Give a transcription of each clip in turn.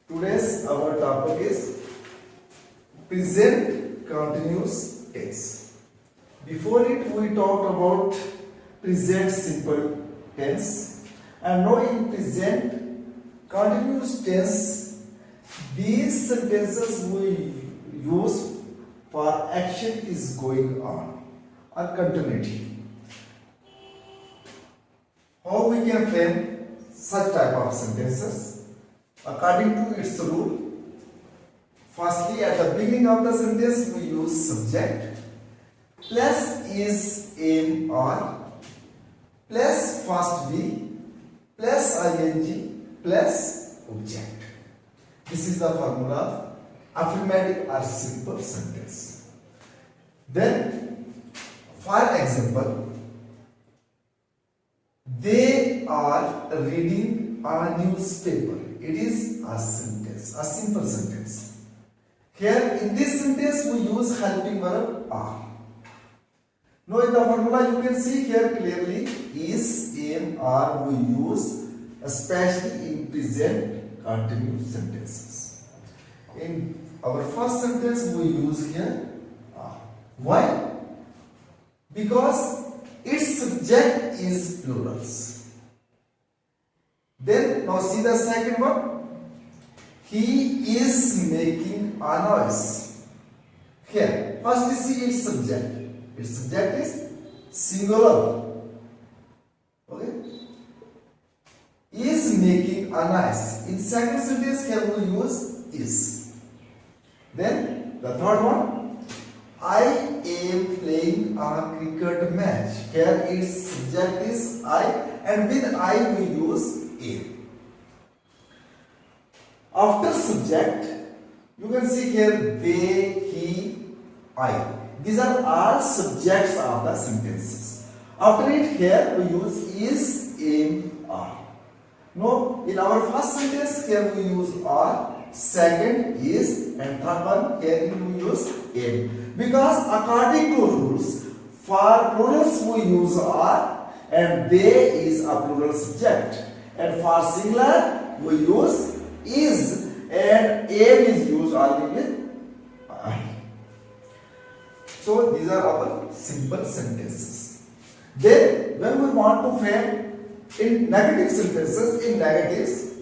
Today's our topic is present continuous tense. Before it we talked about present simple tense, and now in present continuous tense these sentences we use for action is going on or continuity. How we can frame such type of sentences? According to its rule, firstly at the beginning of the sentence we use subject plus is am or plus first be plus ing plus object. This is the formula of affirmative or simple sentence. Then for example, they are reading a newspaper. It is a sentence, a simple sentence. Here in this sentence we use helping verb are. Now in the formula you can see here clearly is, am, are we use especially in present continuous sentences. In our first sentence we use here are. Why? Because its subject is plurals. Then now see the second one. He is making a noise. Here, first you see its subject. Its subject is singular. Okay? Is making a noise. In second sentence here we use is. Then the third one. I am playing a cricket match. Here its subject is I, and with I we use am. After subject, you can see here they, he, I. These are all subjects of the sentences. After it here we use is, am, are. Now in our first sentence here we use are, second is, and third one here we use am. Because according to rules, for plurals we use are, and they is a plural subject. And for singular we use is, and am is used only with I. So these are our simple sentences. Then when we want to frame in negative sentences, in negatives,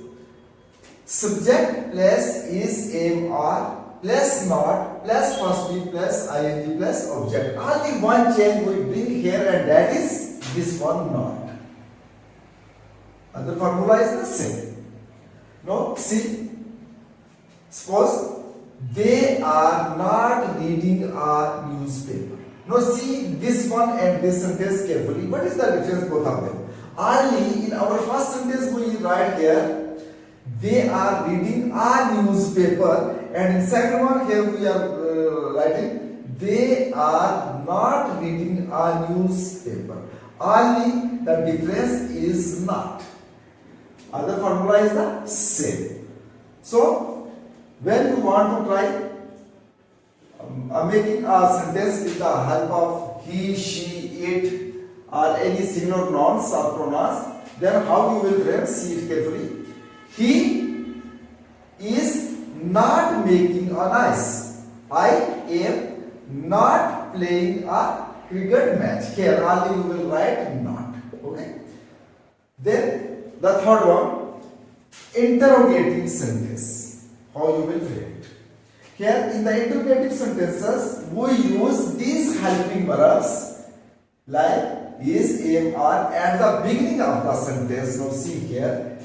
subject plus is, am, are plus not plus first be plus ing plus object. Only one change we bring here, and that is this one not. Other formula is the same. Now see, suppose they are not reading a newspaper. Now see this one and this sentence carefully. What is the difference both of them? Only in our first sentence we write here they are reading a newspaper, and in second one here we are writing they are not reading a newspaper. Only the difference is not. Other formula is the same. So when you want to try making a sentence with the help of he, she, it or any singular nouns or pronouns, then how you will frame? See it carefully. He is not making a noise. I am not playing a cricket match. Here only you will write not. Okay. Then the third one, interrogative sentence. How you will frame it? Here in the interrogative sentences, we use these helping verbs like is, am, are at the beginning of the sentence. Now see here,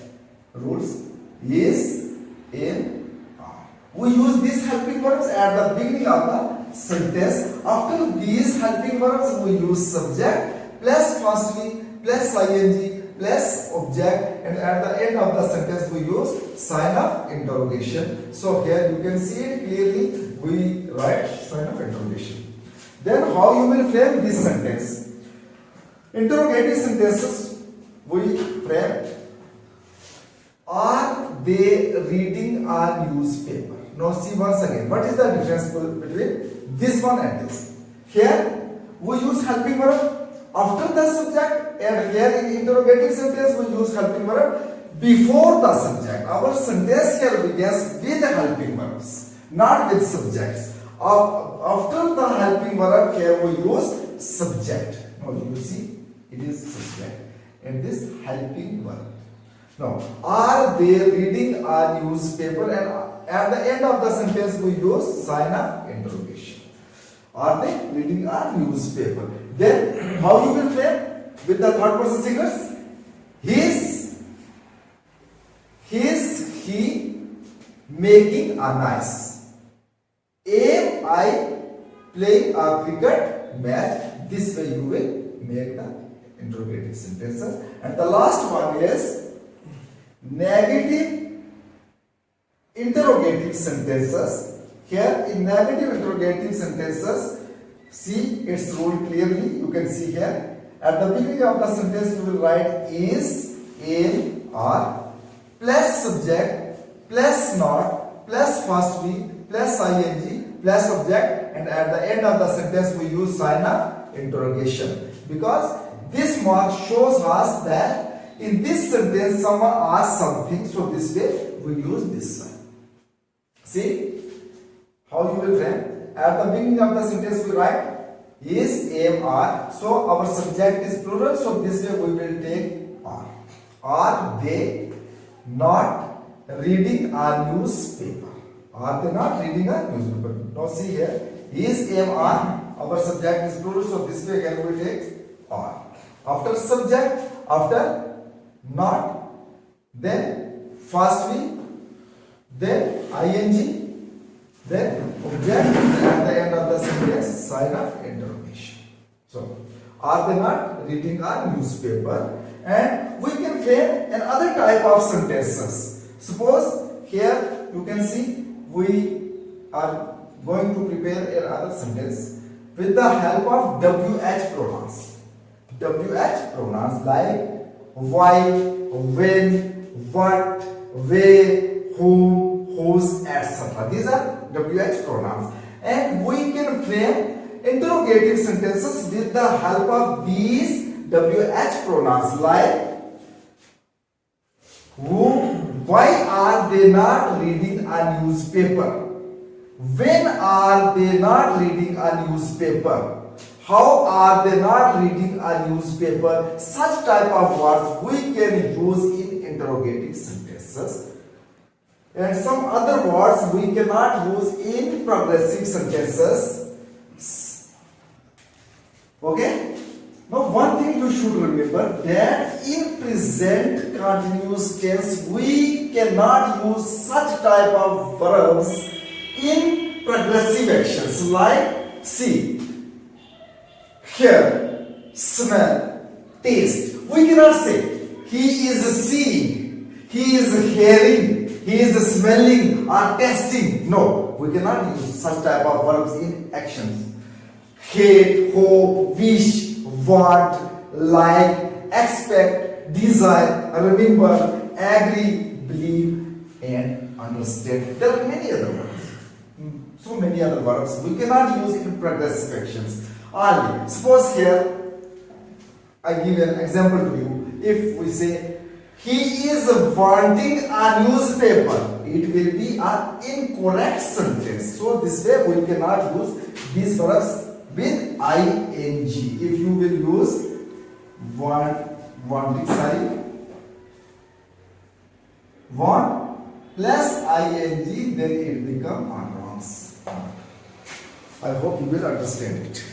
rules is, am, are. We use these helping verbs at the beginning of the sentence. After these helping verbs, we use subject plus first be plus ing plus object, and at the end of the sentence we use sign of interrogation. So here you can see it clearly, we write sign of interrogation. Then how you will frame this sentence? Interrogative sentences we frame, are they reading a newspaper? Now see once again, what is the difference between this one and this? Here we use helping verb after the subject, and here in interrogative sentence we use helping verb before the subject. Our sentence here begins with helping verbs, not with subjects. After the helping verb here we use subject. Now you see it is subject and this helping verb. Now, are they reading a newspaper? And at the end of the sentence we use sign of interrogation. Are they reading a newspaper? Then how you will frame with the third person singers? Is he making a nice? Am I playing a cricket match? This way you will make the interrogative sentences. And the last one is negative interrogative sentences. Here in negative interrogative sentences, see its rule clearly. You can see here. At the beginning of the sentence, you will write is, am, are, plus subject, plus not, plus first be, plus ing, plus subject, and at the end of the sentence we use sign of interrogation. Because this mark shows us that in this sentence someone asked something, so this way we use this sign. See how you will frame? At the beginning of the sentence we write is, am, are. So our subject is plural, so this way we will take are. Are they not reading a newspaper? Are they not reading a newspaper? Now see here, is, am, are. Our subject is plural, so this way again we take are. After subject, after not, then first we, then ing, then object, and at the end of the sentence sign of interrogation. So, are they not reading a newspaper? And we can frame another type of sentences. Suppose here you can see we are going to prepare another sentence with the help of WH pronouns. WH pronouns like why, when, what, where, whom, whose, etc. These are WH pronouns. And we can frame interrogative sentences with the help of these WH pronouns like whom, why are they not reading a newspaper? When are they not reading a newspaper? How are they not reading a newspaper? Such type of words we can use in interrogative sentences. And some other words we cannot use in progressive sentences. Okay? Now one thing you should remember that in present continuous tense we cannot use such type of verbs in progressive actions like see, hear, smell, taste. We cannot say he is seeing, he is hearing, he is smelling or tasting. No, we cannot use such type of verbs in actions. Hate, hope, wish, want, like, expect, desire, remember, agree, believe, and understand. There are many other words. So many other verbs we cannot use in progressive actions. Only suppose here I give an example to you. If we say he is wanting a newspaper, it will be an incorrect sentence. So this way we cannot use these verbs with ing. If you will use wanting, want plus ing, then it becomes a wrong. I hope you will understand it.